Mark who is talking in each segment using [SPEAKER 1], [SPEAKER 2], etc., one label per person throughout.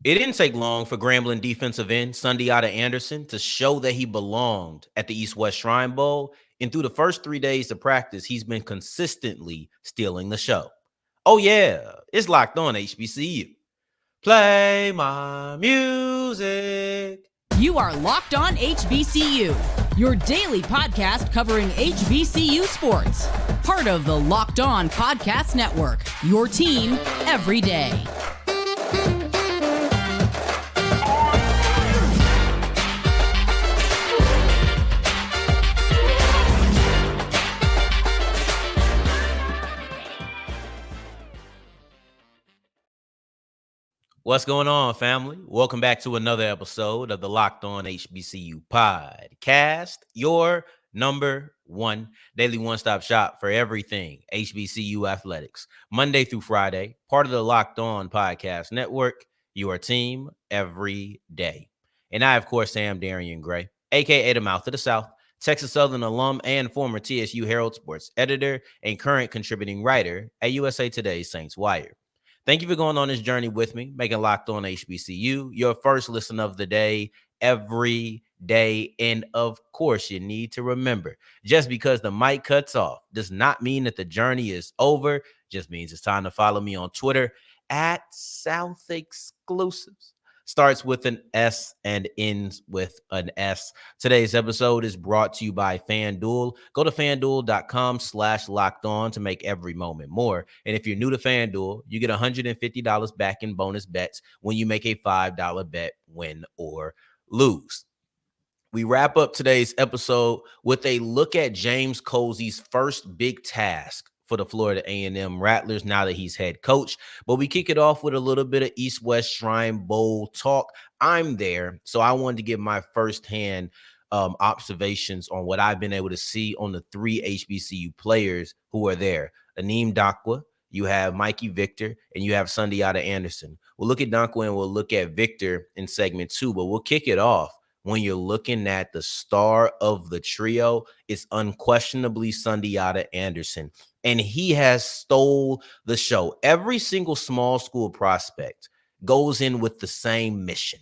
[SPEAKER 1] It didn't take long for Grambling defensive end Sundiata Anderson to show that he belonged at the East-West Shrine Bowl, and through the first 3 days of practice, he's been consistently stealing the show. Oh yeah, it's locked on HBCU. Play my music.
[SPEAKER 2] You are Locked On HBCU, your daily podcast covering HBCU sports. Part of the Locked On Podcast Network, your team every day.
[SPEAKER 1] What's going on, family? Welcome back to another episode of the Locked On HBCU podcast, your number one daily one-stop shop for everything HBCU athletics. Monday through Friday, part of the Locked On Podcast Network, your team every day. And I, of course, am Darian Gray, a.k.a. the Mouth of the South, Texas Southern alum and former TSU Herald Sports editor and current contributing writer at USA Today's Saints Wire. Thank you for going on this journey with me, making Locked On HBCU your first listen of the day, every day. And of course, you need to remember, just because the mic cuts off does not mean that the journey is over. Just means it's time to follow me on Twitter at South Exclusives. Starts with an S and ends with an S. Today's episode is brought to you by FanDuel. Go to FanDuel.com/locked on to make every moment more. And if you're new to FanDuel, you get $150 back in bonus bets when you make a $5 bet, win or lose. We wrap up today's episode with a look at James Colzie's first big task for the Florida A&M Rattlers now that he's head coach. But we kick it off with a little bit of East-West Shrine Bowl talk. I'm there, so I wanted to give my firsthand observations on what I've been able to see on the three HBCU players who are there. Anim, Dankwah, you have Mikey, Victor, and you have Sundiata Anderson. We'll look at Dankwah and we'll look at Victor in segment 2, but we'll kick it off. When you're looking at the star of the trio, it's unquestionably Sundiata Anderson. And he has stole the show. Every single small school prospect goes in with the same mission.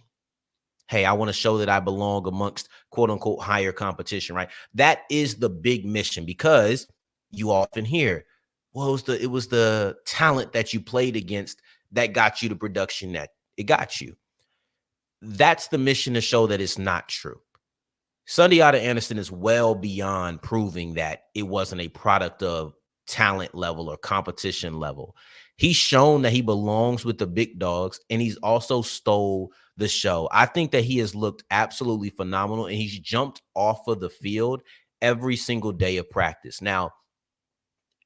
[SPEAKER 1] Hey, I want to show that I belong amongst quote unquote higher competition, right? That is the big mission, because you often hear, well, it was the talent that you played against that got you the production that it got you. That's the mission, to show that it's not true. Sundiata Anderson is well beyond proving that it wasn't a product of talent level or competition level. He's shown that he belongs with the big dogs, and he's also stole the show. I think that he has looked absolutely phenomenal, and he's jumped off of the field every single day of practice. Now,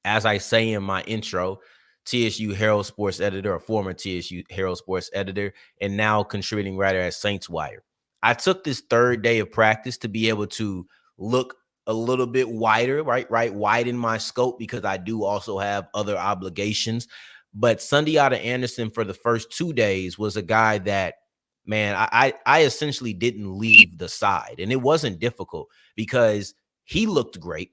[SPEAKER 1] as I say in my intro, TSU Herald Sports editor, or former TSU Herald Sports editor, and now contributing writer at Saints Wire. I took this third day of practice to be able to look a little bit wider, right? Widen my scope, because I do also have other obligations. But Sundiata Anderson, for the first 2 days, was a guy that, man, I essentially didn't leave the side. And it wasn't difficult, because he looked great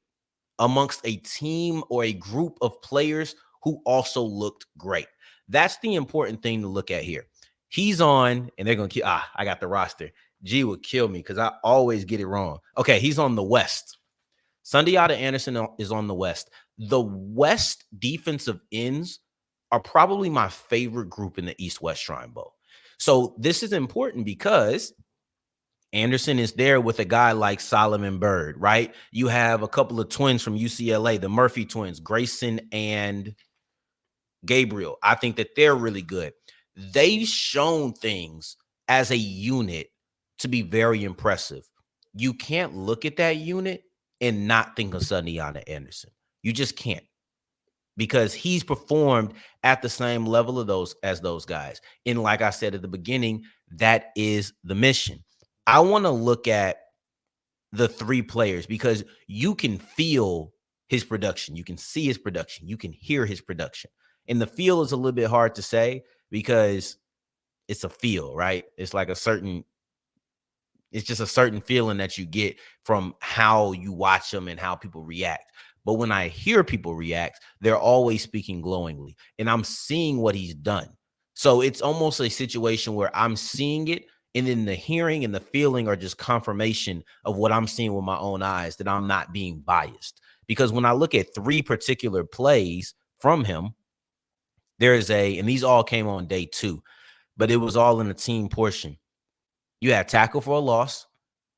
[SPEAKER 1] amongst a team or a group of players who also looked great. That's the important thing to look at here. He's on, and they're going to I got the roster. G would kill me because I always get it wrong. Okay, he's on the West. Sundiata Anderson is on the West. The West defensive ends are probably my favorite group in the East-West Shrine Bowl. So this is important because Anderson is there with a guy like Solomon Byrd, right? You have a couple of twins from UCLA, the Murphy twins, Grayson and Gabriel. I think that they're really good. They've shown things as a unit to be very impressive. You can't look at that unit and not think of Sundiata Anderson. You just can't, because he's performed at the same level of those guys. And like I said at the beginning, that is the mission. I want to look at the three players because you can feel his production. You can see his production. You can hear his production. And the feel is a little bit hard to say because it's a feel, right? It's like it's just a certain feeling that you get from how you watch them and how people react. But when I hear people react, they're always speaking glowingly. And I'm seeing what he's done. So it's almost a situation where I'm seeing it, and then the hearing and the feeling are just confirmation of what I'm seeing with my own eyes, that I'm not being biased. Because when I look at 3 particular plays from him, and these all came on day 2, but it was all in the team portion. You had tackle for a loss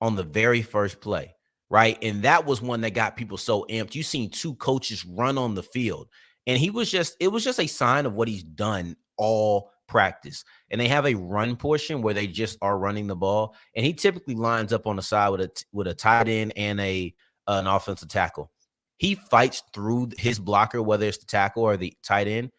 [SPEAKER 1] on the very first play, right? And that was one that got people so amped. You seen 2 coaches run on the field, and it was just a sign of what he's done all practice. And they have a run portion where they just are running the ball, and he typically lines up on the side with a tight end and an offensive tackle. He fights through his blocker, whether it's the tackle or the tight end,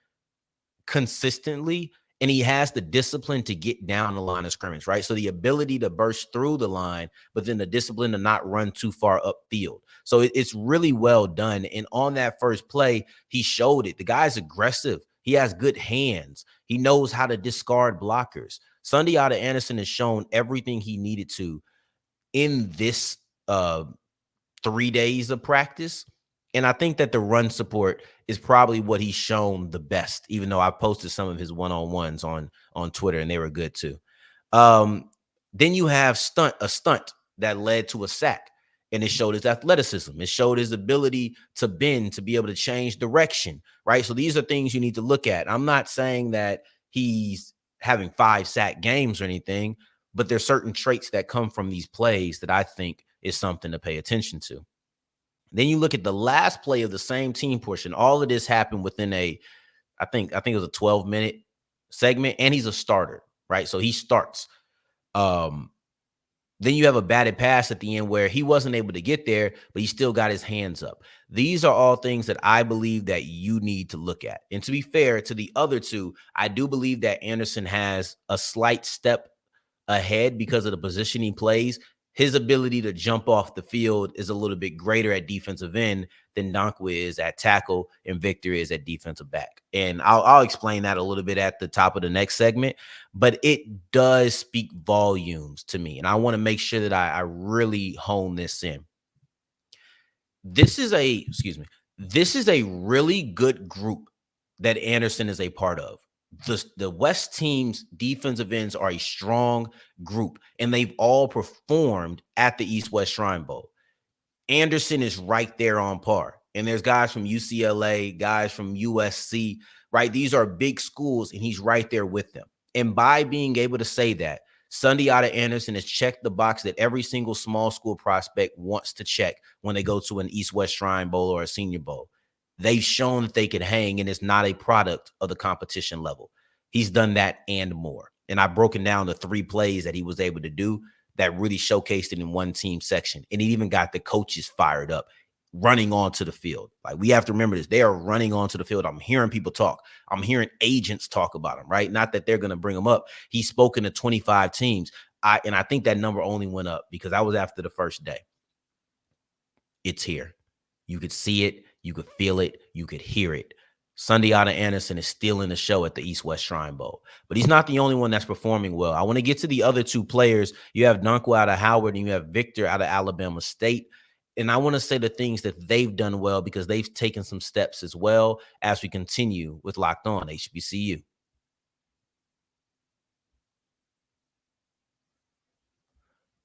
[SPEAKER 1] consistently, and he has the discipline to get down the line of scrimmage, right? So the ability to burst through the line, but then the discipline to not run too far upfield. So it's really well done. And on that first play, he showed it. The guy's aggressive. He has good hands. He knows how to discard blockers. Sundiata Anderson has shown everything he needed to in this 3 days of practice. And I think that the run support is probably what he's shown the best, even though I posted some of his one-on-ones on Twitter, and they were good too. Then you have a stunt that led to a sack, and it showed his athleticism. It showed his ability to bend, to be able to change direction, right? So these are things you need to look at. I'm not saying that he's having 5 sack games or anything, but there's certain traits that come from these plays that I think is something to pay attention to. Then you look at the last play of the same team portion. All of this happened within I think it was a 12-minute segment, and he's a starter, right? So he starts. Then you have a batted pass at the end where he wasn't able to get there, but he still got his hands up. These are all things that I believe that you need to look at. And to be fair to the other 2, I do believe that Anderson has a slight step ahead because of the position he plays. His ability to jump off the field is a little bit greater at defensive end than Dankwah is at tackle and Victor is at defensive back. And I'll explain that a little bit at the top of the next segment, but it does speak volumes to me. And I want to make sure that I really hone this in. This is a really good group that Anderson is a part of. The West team's defensive ends are a strong group, and they've all performed at the East-West Shrine Bowl. Anderson is right there on par. And there's guys from UCLA, guys from USC, right? These are big schools, and he's right there with them. And by being able to say that, Sundiata Anderson has checked the box that every single small school prospect wants to check when they go to an East-West Shrine Bowl or a Senior Bowl. They've shown that they could hang, and it's not a product of the competition level. He's done that and more. And I've broken down the 3 plays that he was able to do that really showcased it in one team section. And it even got the coaches fired up, running onto the field. Like, we have to remember this. They are running onto the field. I'm hearing people talk. I'm hearing agents talk about him, right? Not that they're going to bring him up. He's spoken to 25 teams. And I think that number only went up because I was after the first day. It's here. You could see it. You could feel it. You could hear it. Sundiata Anderson is still in the show at the East-West Shrine Bowl. But he's not the only one that's performing well. I want to get to the other 2 players. You have Dankwah out of Howard, and you have Victor out of Alabama State. And I want to say the things that they've done well because they've taken some steps as well as we continue with Locked On HBCU.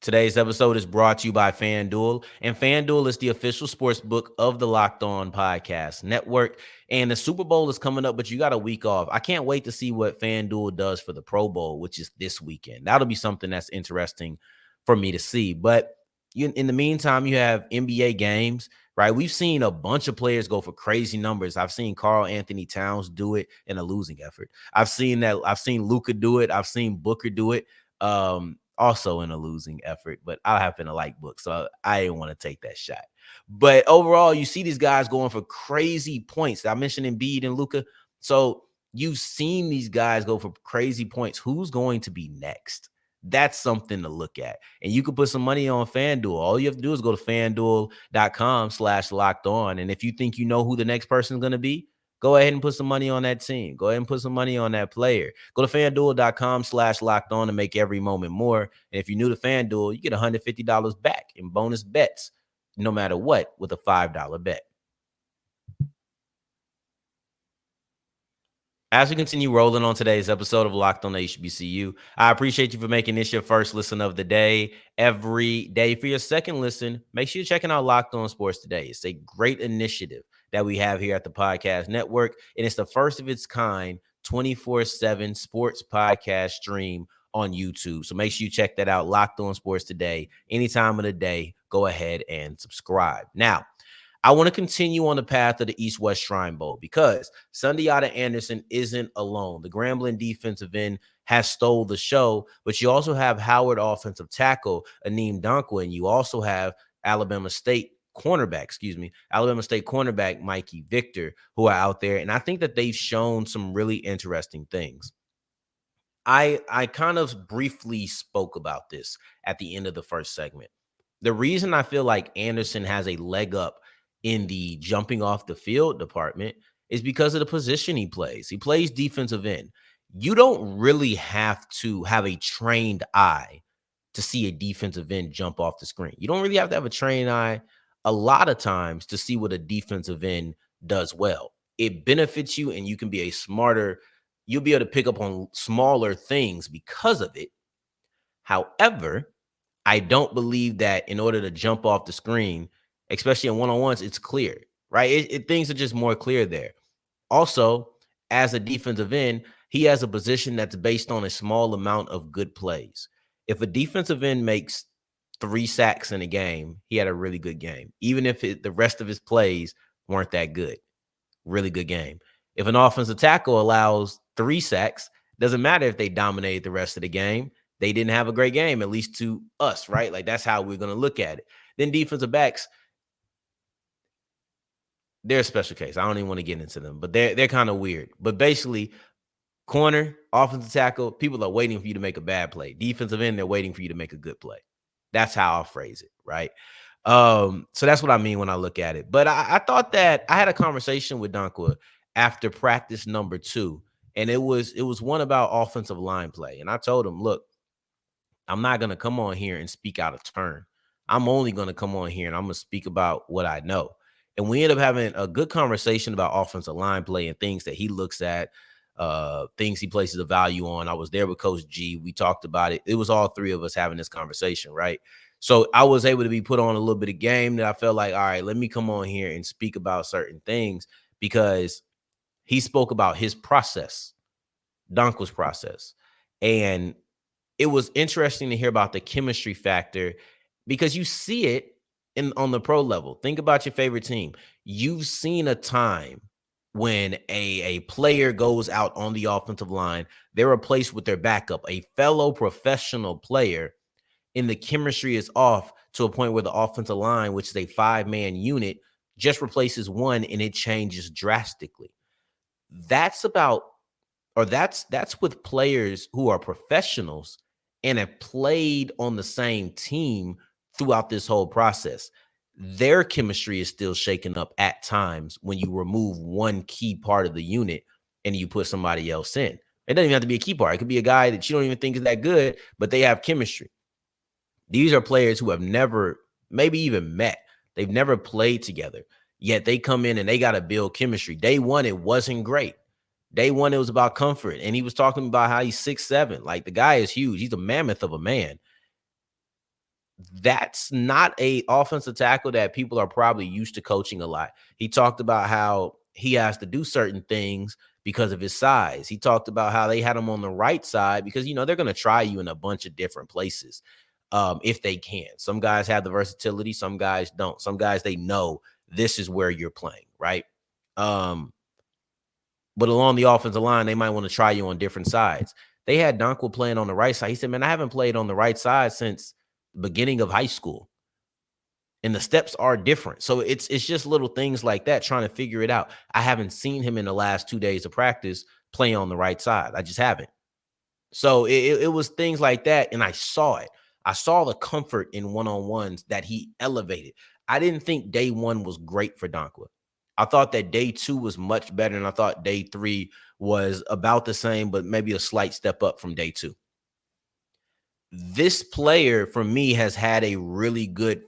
[SPEAKER 1] Today's episode is brought to you by FanDuel, and FanDuel is the official sports book of the Locked On Podcast Network. And the Super Bowl is coming up, but you got a week off. I can't wait to see what FanDuel does for the Pro Bowl, which is this weekend. That'll be something that's interesting for me to see. But in the meantime, you have NBA games, right? We've seen a bunch of players go for crazy numbers. I've seen Karl Anthony Towns do it in a losing effort. I've seen Luka do it. I've seen Booker do it. Also in a losing effort, but I happen to like Book, so I didn't want to take that shot. But overall, you see these guys going for crazy points. I mentioned Embiid and Luka. So you've seen these guys go for crazy points. Who's going to be next? That's something to look at. And you can put some money on FanDuel. All you have to do is go to FanDuel.com/locked-on. And if you think you know who the next person is going to be, go ahead and put some money on that team. Go ahead and put some money on that player. Go to FanDuel.com/locked-on to make every moment more. And if you're new to FanDuel, you get $150 back in bonus bets, no matter what, with a $5 bet. As we continue rolling on today's episode of Locked on HBCU, I appreciate you for making this your first listen of the day. Every day for your second listen, make sure you're checking out Locked on Sports Today. It's a great initiative that we have here at the podcast network, and it's the first of its kind 24/7 sports podcast stream on YouTube. So make sure you check that out, Locked on Sports Today. Any time of the day, go ahead and subscribe. Now, I want to continue on the path of the East-West Shrine Bowl because Sundiata Anderson isn't alone. The Grambling defensive end has stole the show, but you also have Howard offensive tackle Anim Dankwah, and you also have Alabama State cornerback Mikey Victor, who are out there. And I think that they've shown some really interesting things. I kind of briefly spoke about this at the end of the first segment. The reason I feel like Anderson has a leg up in the jumping off the field department is because of the position he plays. He plays defensive end. You don't really have to have a trained eye to see a defensive end jump off the screen. You don't really have to have a trained eye a lot of times to see what a defensive end does well. It benefits you, and you can be you'll be able to pick up on smaller things because of it. However, I don't believe that in order to jump off the screen, especially in one-on-ones, it's clear, right? Things are just more clear there. Also, as a defensive end, he has a position that's based on a small amount of good plays. If a defensive end makes 3 sacks in a game, he had a really good game. Even if the rest of his plays weren't that good, really good game. If an offensive tackle allows 3 sacks, doesn't matter if they dominated the rest of the game. They didn't have a great game, at least to us, right? Like, that's how we're going to look at it. Then defensive backs, they're a special case. I don't even want to get into them, but they're kind of weird. But basically, corner, offensive tackle, people are waiting for you to make a bad play. Defensive end, they're waiting for you to make a good play. That's how I'll phrase it, right? So that's what I mean when I look at it. But I thought that I had a conversation with Dankwah after practice number 2, and it was one about offensive line play. And I told him, look, I'm not going to come on here and speak out of turn. I'm only going to come on here and I'm going to speak about what I know. And we end up having a good conversation about offensive line play and things that he looks at, things he places a value on. I was there with Coach G. We talked about it. It was all 3 of us having this conversation, right? So I was able to be put on a little bit of game that I felt like, all right, let me come on here and speak about certain things because he spoke about his process, Dankwah's process. And it was interesting to hear about the chemistry factor because you see it on the pro level. Think about your favorite team. You've seen a time when a player goes out on the offensive line, they're replaced with their backup, a fellow professional player, and the chemistry is off to a point where the offensive line, which is a 5-man unit, just replaces one and it changes drastically. That's with players who are professionals and have played on the same team throughout this whole process. Their chemistry is still shaken up at times when you remove one key part of the unit and you put somebody else in. It doesn't even have to be a key part. It could be a guy that you don't even think is that good, but they have chemistry. These are players who have never maybe even met. They've never played together, yet they come in and they got to build chemistry. Day 1, it wasn't great. Day 1, it was about comfort. And he was talking about how he's 6'7". Like, the guy is huge. He's a mammoth of a man. That's not a offensive tackle that people are probably used to coaching a lot. He talked about how he has to do certain things because of his size. He talked about how they had him on the right side because, they're going to try you in a bunch of different places if they can. Some guys have the versatility. Some guys don't. Some guys, they know this is where you're playing, right? But along the offensive line, they might want to try you on different sides. They had Dankwah playing on the right side. He said, man, I haven't played on the right side since the beginning of high school. And the steps are different. So it's just little things like that, trying to figure it out. I haven't seen him in the last 2 days of practice play on the right side. I just haven't. So it was things like that, and I saw it. I saw the comfort in one-on-ones that he elevated. I didn't think day 1 was great for Dankwah. I thought that day 2 was much better, and I thought day 3 was about the same, but maybe a slight step up from day 2. This player, for me, has had a really good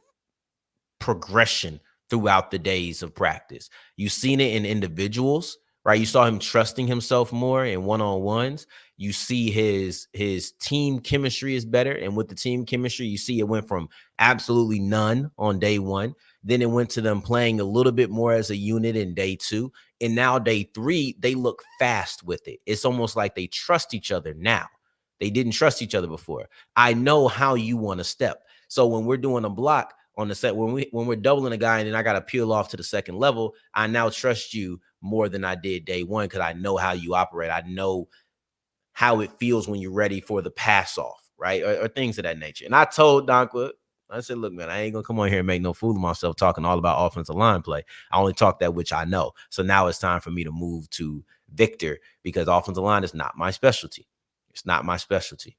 [SPEAKER 1] progression throughout the days of practice. You've seen it in individuals, right? You saw him trusting himself more in one-on-ones. You see his team chemistry is better. And with the team chemistry, you see it went from absolutely none on day one. Then it went to them playing a little bit more as a unit in day two. And now day three, they look fast with it. It's almost like they trust each other now. They didn't trust each other before. I know how you want to step. So when we're doing a block on the set, when we're doubling a guy and then I got to peel off to the second level, I now trust you more than I did day one because I know how you operate. I know how it feels when you're ready for the pass off, right? Or things of that nature. And I told Dankwah, I said, look, man, I ain't gonna come on here and make no fool of myself talking all about offensive line play. I only talk that which I know. So now it's time for me to move to Victor because offensive line is not my specialty. It's not my specialty.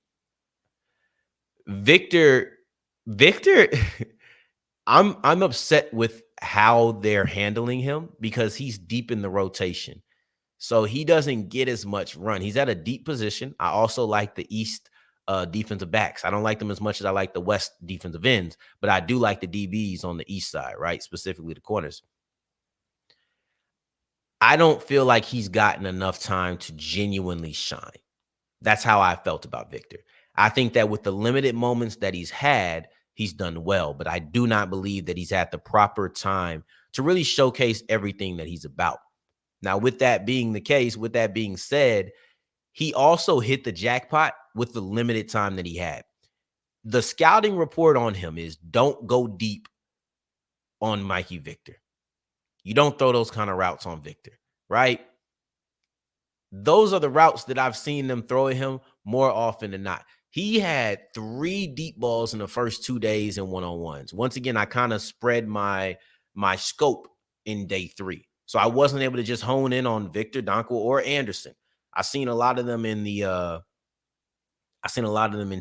[SPEAKER 1] Victor, I'm upset with how they're handling him because he's deep in the rotation. So he doesn't get as much run. He's at a deep position. I also like the East defensive backs. I don't like them as much as I like the West defensive ends, but I do like the DBs on the East side, right? Specifically the corners. I don't feel like he's gotten enough time to genuinely shine. That's how I felt about Victor. I think that with the limited moments that he's had, he's done well, but I do not believe that he's had the proper time to really showcase everything that he's about. Now, with that being the case, with that being said, he also hit the jackpot with the limited time that he had. The scouting report on him is don't go deep on Mikey Victor. You don't throw those kind of routes on Victor, right? Those are the routes that I've seen them throw at him more often than not. He had 3 deep balls in the first 2 days in one-on-ones. Once again, I kind of spread my scope in day 3. So I wasn't able to just hone in on Victor, Dankwah, or Anderson. I seen a lot of them in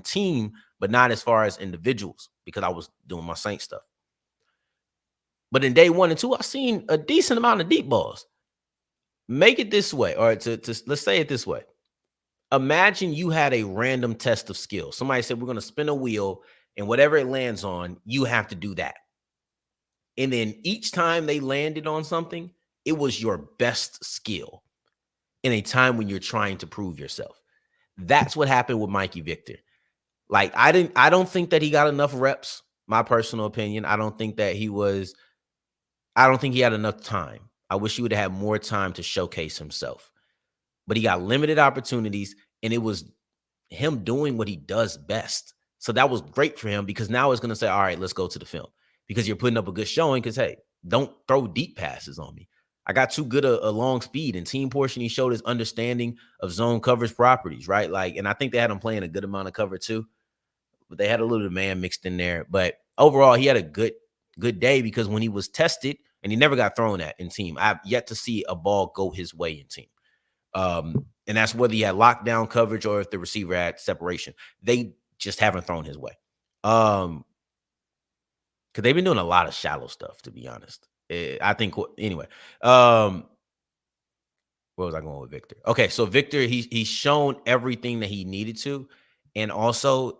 [SPEAKER 1] team, but not as far as individuals because I was doing my Saint stuff. But in day 1 and 2, I seen a decent amount of deep balls. Make it this way, or to let's say it this way. Imagine you had a random test of skill. Somebody said, we're going to spin a wheel and whatever it lands on, you have to do that. And then each time they landed on something, it was your best skill in a time when you're trying to prove yourself. That's what happened with Mikey Victor. Like, I don't think that he got enough reps, my personal opinion. I don't think he had enough time. I wish he would have had more time to showcase himself. But he got limited opportunities, and it was him doing what he does best. So that was great for him because now it's going to say, all right, let's go to the film because you're putting up a good showing because, hey, don't throw deep passes on me. I got too good a long speed. And team portion, he showed his understanding of zone coverage properties, right? Like, and I think they had him playing a good amount of cover too, but they had a little bit of man mixed in there. But overall, he had a good day because when he was tested, and he never got thrown at in team, I've yet to see a ball go his way in team. And that's whether he had lockdown coverage or if the receiver had separation. They just haven't thrown his way. Because they've been doing a lot of shallow stuff, to be honest. I think anyway. Where was I going with Victor? Okay, so Victor, he's shown everything that he needed to, and also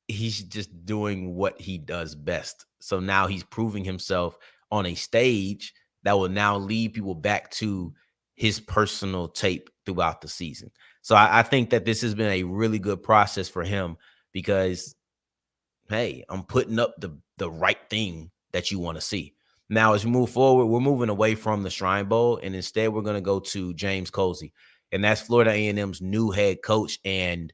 [SPEAKER 1] he's just doing what he does best. So now he's proving himself on a stage that will now lead people back to his personal tape throughout the season. So I think that this has been a really good process for him because, hey, I'm putting up the right thing that you want to see. Now, as we move forward, we're moving away from the Shrine Bowl, and instead we're going to go to James Colzie, and that's Florida A&M's new head coach. And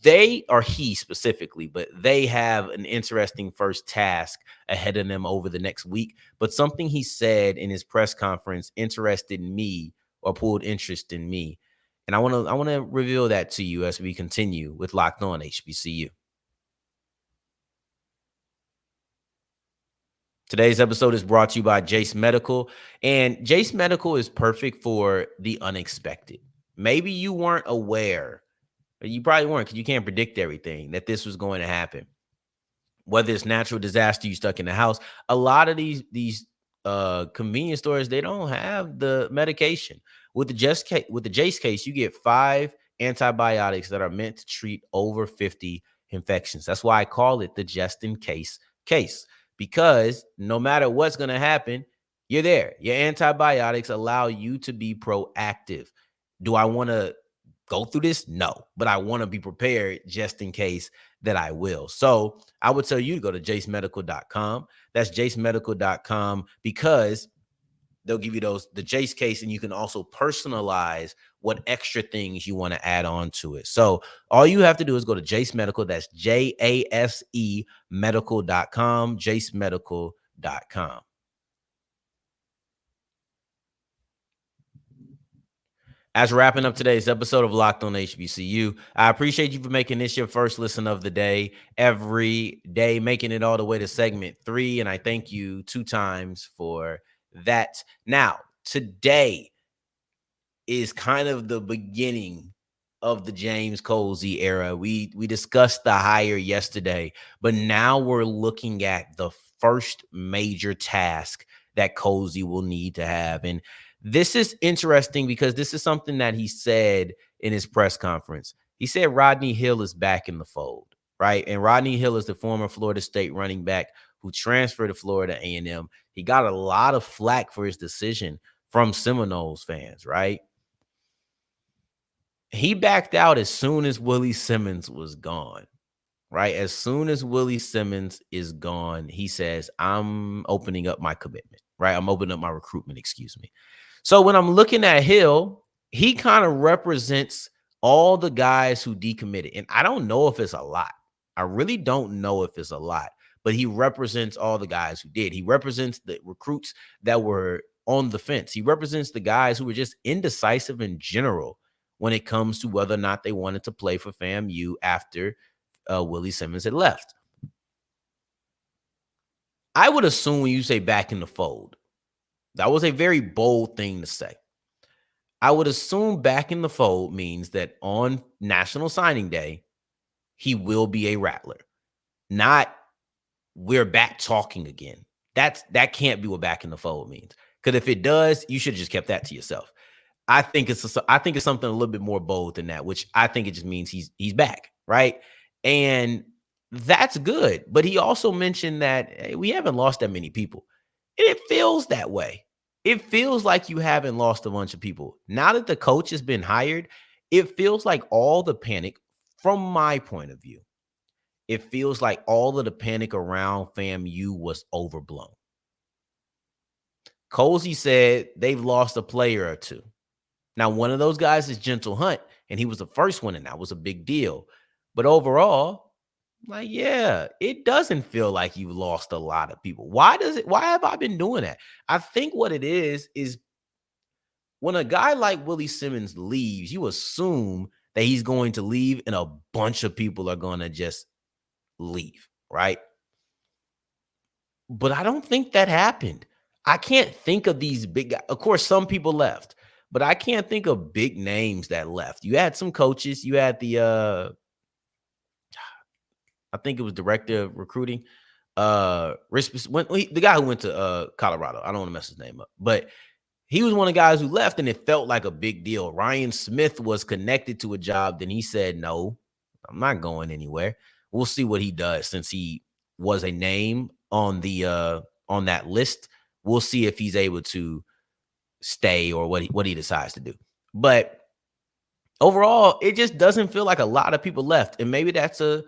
[SPEAKER 1] he specifically, but they have an interesting first task ahead of them over the next week. But something he said in his press conference interested me or pulled interest in me. And I want to reveal that to you as we continue with Locked On HBCU. Today's episode is brought to you by Jace Medical, and Jace Medical is perfect for the unexpected. Maybe you weren't aware. You probably weren't because you can't predict everything that this was going to happen. Whether it's natural disaster, you stuck in the house. A lot of these convenience stores, they don't have the medication. With the Jace case, you get 5 antibiotics that are meant to treat over 50 infections. That's why I call it the just in case, because no matter what's going to happen, You're there. Your antibiotics allow you to be proactive. Do I want to go through this? No, but I want to be prepared just in case that I will. So I would tell you to go to jacemedical.com. That's jacemedical.com, because they'll give you the Jace case, and you can also personalize what extra things you want to add on to it. So all you have to do is go to Jace Medical. That's JASE medical.com, jacemedical.com. As we're wrapping up today's episode of Locked on HBCU, I appreciate you for making this your first listen of the day, every day, making it all the way to segment 3. And I thank you 2 times for that. Now, today is kind of the beginning of the James Colzie era. We discussed the hire yesterday, but now we're looking at the first major task that Colzie will need to have. And this is interesting because this is something that he said in his press conference. He said Rodney Hill is back in the fold, right? And Rodney Hill is the former Florida State running back who transferred to Florida A&M. He got a lot of flack for his decision from Seminoles fans, right? He backed out as soon as Willie Simmons was gone, right? As soon as Willie Simmons is gone, he says, I'm opening up my commitment, right? I'm opening up my recruitment, excuse me. So when I'm looking at Hill, he kind of represents all the guys who decommitted. And I don't know if it's a lot. I really don't know if it's a lot, but he represents all the guys who did. He represents the recruits that were on the fence. He represents the guys who were just indecisive in general when it comes to whether or not they wanted to play for FAMU after Willie Simmons had left. I would assume when you say back in the fold, that was a very bold thing to say. I would assume back in the fold means that on National Signing Day, he will be a Rattler. Not we're back talking again. That can't be what back in the fold means. Because if it does, you should have just kept that to yourself. I think it's something a little bit more bold than that, which I think it just means he's back, right? And that's good. But he also mentioned that hey, we haven't lost that many people. And it feels that way. It feels like you haven't lost a bunch of people. Now that the coach has been hired, it feels like all the panic, from my point of view, it feels like all of the panic around FAMU was overblown. Colzie said they've lost a player or two. Now, one of those guys is Gentle Hunt, and he was the first one, and that was a big deal. But overall, like, yeah, it doesn't feel like you've lost a lot of people. Why have I been doing that? I think what it is when a guy like Willie Simmons leaves, you assume that he's going to leave and a bunch of people are going to just leave, right? But I don't think that happened. I can't think of these big guys. Of course, some people left, but I can't think of big names that left. You had some coaches. You had the I think it was director of recruiting. The guy who went to Colorado. I don't want to mess his name up, but he was one of the guys who left, and it felt like a big deal. Ryan Smith was connected to a job. Then he said, no, I'm not going anywhere. We'll see what he does since he was a name on that list. We'll see if he's able to stay or what he decides to do. But overall, it just doesn't feel like a lot of people left. And maybe that's a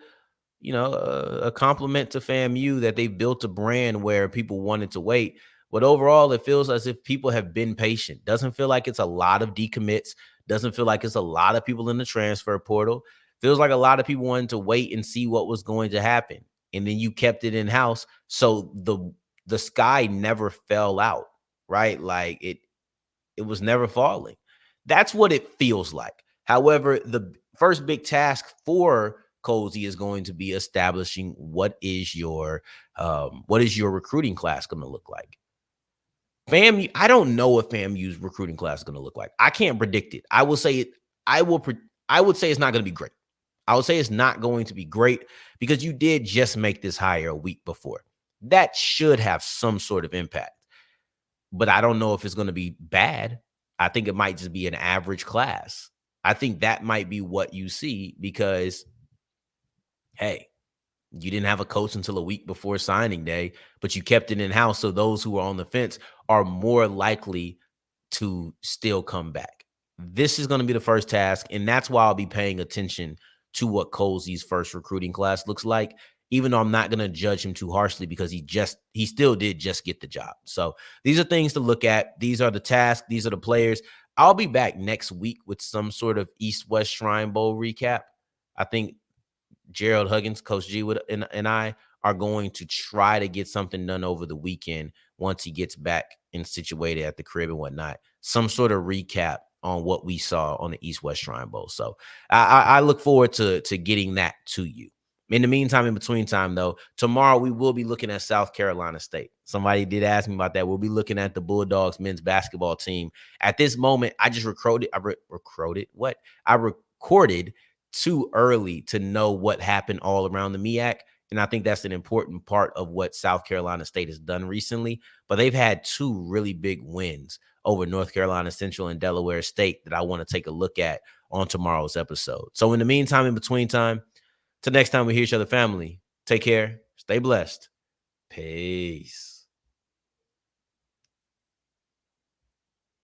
[SPEAKER 1] compliment to FAMU that they've built a brand where people wanted to wait. But overall, it feels as if people have been patient. Doesn't feel like it's a lot of decommits. Doesn't feel like it's a lot of people in the transfer portal. Feels like a lot of people wanted to wait and see what was going to happen. And then you kept it in-house. So the sky never fell out, right? Like it was never falling. That's what it feels like. However, the first big task for Colzie is going to be establishing what is your recruiting class going to look like. FAMU, I don't know what FAMU's recruiting class is going to look like. I can't predict it. I would say it's not going to be great. I would say it's not going to be great because you did just make this hire a week before. That should have some sort of impact. But I don't know if it's going to be bad. I think it might just be an average class. I think that might be what you see because, hey, You didn't have a coach until a week before signing day, but you kept it in-house. So those who are on the fence are more likely to still come back. This is going to be the first task, and that's why I'll be paying attention to what Colzie's first recruiting class looks like, even though I'm not going to judge him too harshly because he still did just get the job. So these are things to look at. These are the tasks. These are the players. I'll be back next week with some sort of East-West Shrine Bowl recap. I think Gerald Huggins, Coach G, and I are going to try to get something done over the weekend once he gets back and situated at the crib and whatnot. Some sort of recap on what we saw on the East-West Shrine Bowl. So I look forward to getting that to you. In the meantime, in between time, though, tomorrow we will be looking at South Carolina State. Somebody did ask me about that. We'll be looking at the Bulldogs men's basketball team. At this moment, I just recorded too early to know what happened all around the MEAC. And I think that's an important part of what South Carolina State has done recently. But they've had two really big wins over North Carolina Central and Delaware State that I want to take a look at on tomorrow's episode. So in the meantime, in between time, till next time we hear each other, family, take care, stay blessed. Peace.